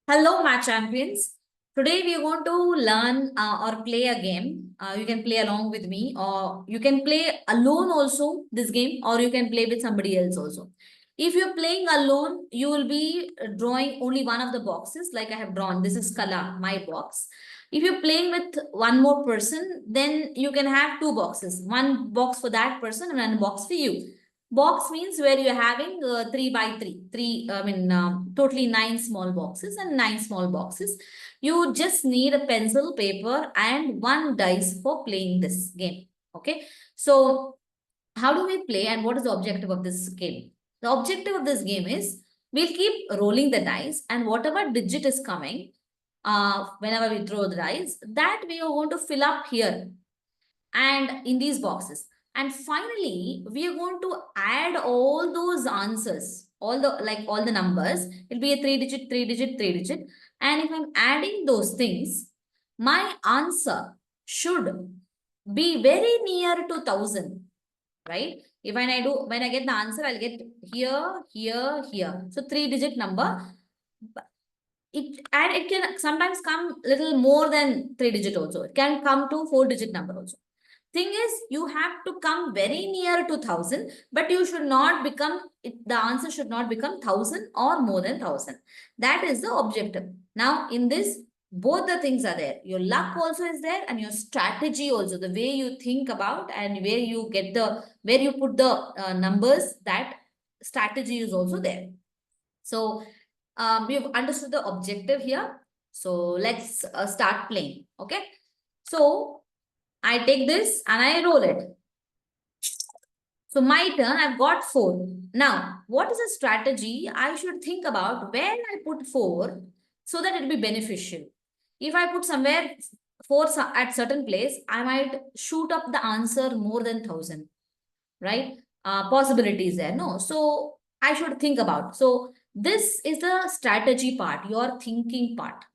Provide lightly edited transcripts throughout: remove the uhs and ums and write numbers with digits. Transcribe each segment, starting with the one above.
Hello, my champions. Today we are going to learn or play a game. You can play along with me, or you can play alone also this game, or you can play with somebody else also. If you're playing alone, you will be drawing only one of the boxes, like I have drawn. This is Kala, my box. If you're playing with one more person, then you can have two boxes, one box for that person and one box for you. Box means where you're having 3 by 3, totally 9 small boxes and 9 small boxes. You just need a pencil, paper, and one dice for playing this game. Okay. So, how do we play and what is the objective of this game? The objective of this game is we'll keep rolling the dice, and whatever digit is coming, whenever we throw the dice, that we are going to fill up here and in these boxes. And finally, we are going to add all those answers, all the numbers. It'll be a 3 digit, 3 digit, 3 digit. And if I'm adding those things, my answer should be very near to 1,000, right? If when I get the answer, I'll get here, here, here. So 3 digit number. It can sometimes come little more than 3 digit also. It can come to 4 digit number also. Thing is, you have to come very near to 1,000, but you should not become, the answer should not become 1,000 or more than 1,000. That is the objective. Now, in this, both the things are there. Your luck also is there and your strategy also, the way you think about and where you get where you put the numbers, that strategy is also there. So, we've understood the objective here. So, let's start playing. Okay. So, I take this and I roll it. So my turn, I've got 4. Now, what is a strategy I should think about when I put 4 so that it will be beneficial? If I put somewhere 4 at certain place, I might shoot up the answer more than 1,000, right? Possibilities there, no? So I should think about. So this is the strategy part, your thinking part.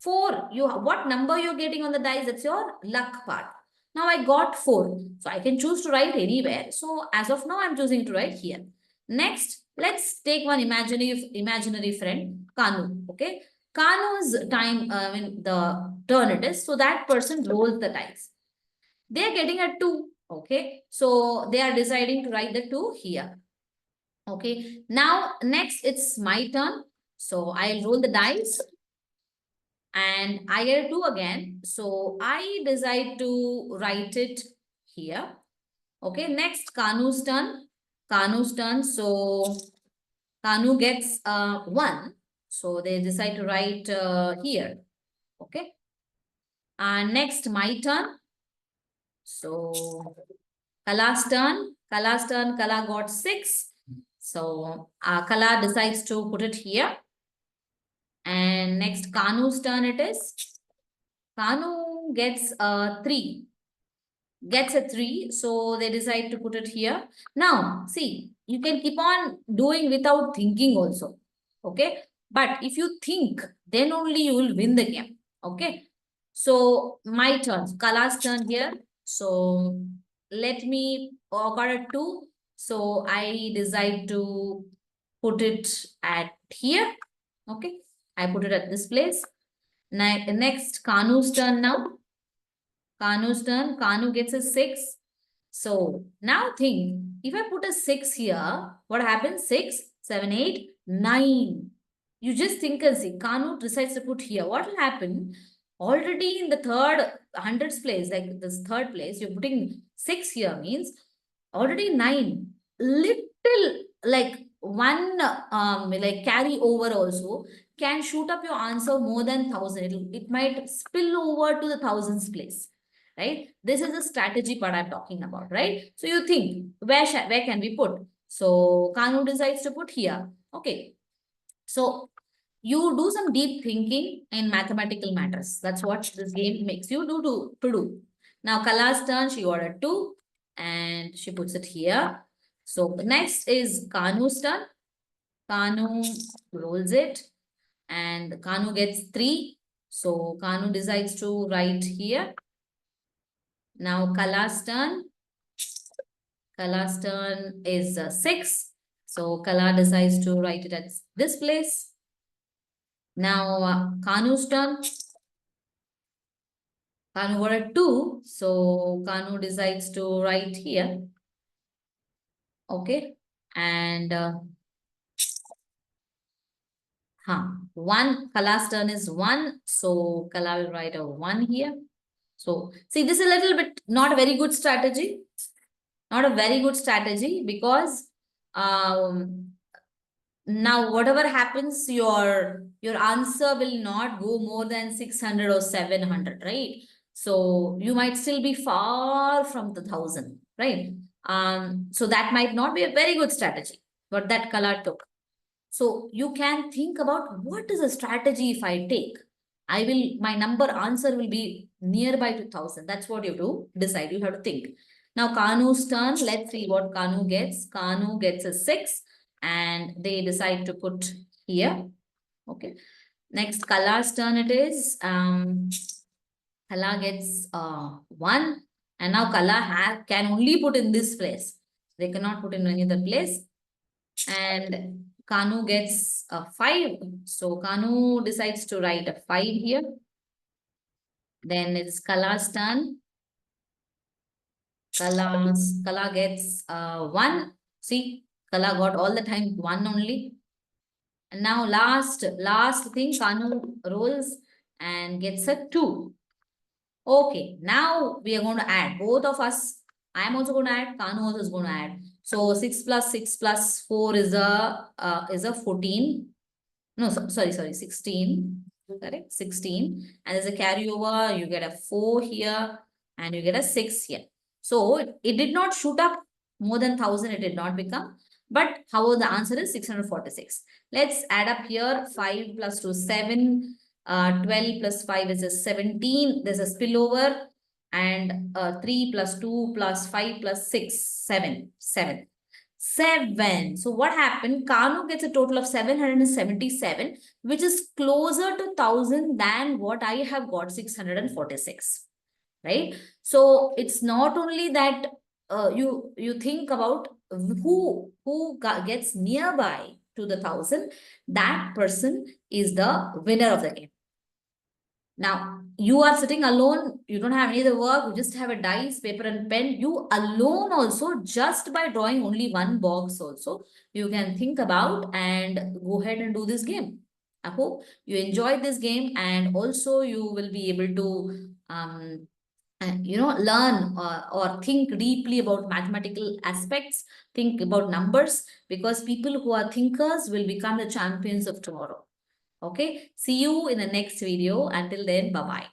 4, what number you're getting on the dice, that's your luck part. Now I got 4. So I can choose to write anywhere. So as of now, I'm choosing to write here. Next, let's take one imaginary friend, Kanu. Okay. Kanu's time, the turn it is. So that person rolls the dice. They're getting a 2. Okay. So they are deciding to write the 2 here. Okay. Now, next it's my turn. So I'll roll the dice and I get 2 again. So I decide to write it here. Okay, next Kanu's turn. Kanu's turn. So Kanu gets 1. So they decide to write here. Okay. And next my turn. So Kala's turn. Kala's turn. Kala got 6. So Kala decides to put it here. And next Kanu's turn it is. Kanu gets 3. Gets a 3. So they decide to put it here. Now, see, you can keep on doing without thinking also. Okay. But if you think, then only you will win the game. Okay. So my turn. Kala's turn here. So let me got a 2. So I decide to put it at here. Okay. I put it at this place. Next, Kanu's turn now. Kanu's turn. Kanu gets a 6. So now think, if I put a 6 here, what happens? 6, 7, 8, 9. You just think and see. Kanu decides to put here. What will happen? Already in the third hundreds place, like this third place, you're putting 6 here means already 9. Little like one like carry over also can shoot up your answer more than 1,000. It might spill over to the thousands place, right? This is the strategy part I'm talking about, right? So you think, where can we put? So Kanu decides to put here. Okay. So you do some deep thinking in mathematical matters. That's what this game makes you to do. Now Kala's turn, she got a 2 and she puts it here. So next is Kanu's turn. Kanu rolls it and Kanu gets 3. So Kanu decides to write here. Now Kala's turn. Kala's turn is 6. So Kala decides to write it at this place. Now, Kanu's turn. Kanu got a 2. So, Kanu decides to write here. Okay. And, 1. Kala's turn is 1. So, Kala will write a 1 here. So, see, this is a little bit not a very good strategy. Not a very good strategy because now whatever happens, your answer will not go more than 600 or 700, right? So you might still be far from the 1,000, right? So that might not be a very good strategy, but that Kala took. So you can think about what is a strategy if I take. My answer will be nearby to 1,000. That's what you have to decide. You have to think. Now Kanu's turn. Let's see what Kanu gets. Kanu gets a 6 and they decide to put here. Okay. Next Kala's turn it is. Kala gets 1 and now Kala can only put in this place. They cannot put in any other place. And Kanu gets a 5. So Kanu decides to write a 5 here. Then it's Kala's turn. Kala gets 1. See, Kala got all the time 1 only. And now last thing, Kanu rolls and gets a 2. Okay, now we are going to add both of us. I am also going to add. Kanu also is going to add. So 6 plus 6 plus 4 is a 14. No, sorry, 16. Correct? 16. And there's a carryover. You get a 4 here and you get a 6 here. So it did not shoot up more than 1,000. It did not become. But however, the answer is 646. Let's add up here. 5 plus 2, 7. 12 plus 5 is a 17. There's a spillover. And 3 plus 2 plus 5 plus 6, 7. 7. 7. So what happened? Kanu gets a total of 777, which is closer to 1,000 than what I have got, 646. Right? So it's not only that you think about who gets nearby to the 1,000, that person is the winner of the game. Now, you are sitting alone, you don't have any other work, you just have a dice, paper and pen. You alone also, just by drawing only one box also, you can think about and go ahead and do this game. I hope you enjoyed this game and also you will be able to learn or think deeply about mathematical aspects, think about numbers, because people who are thinkers will become the champions of tomorrow. Okay, see you in the next video. Until then, bye-bye.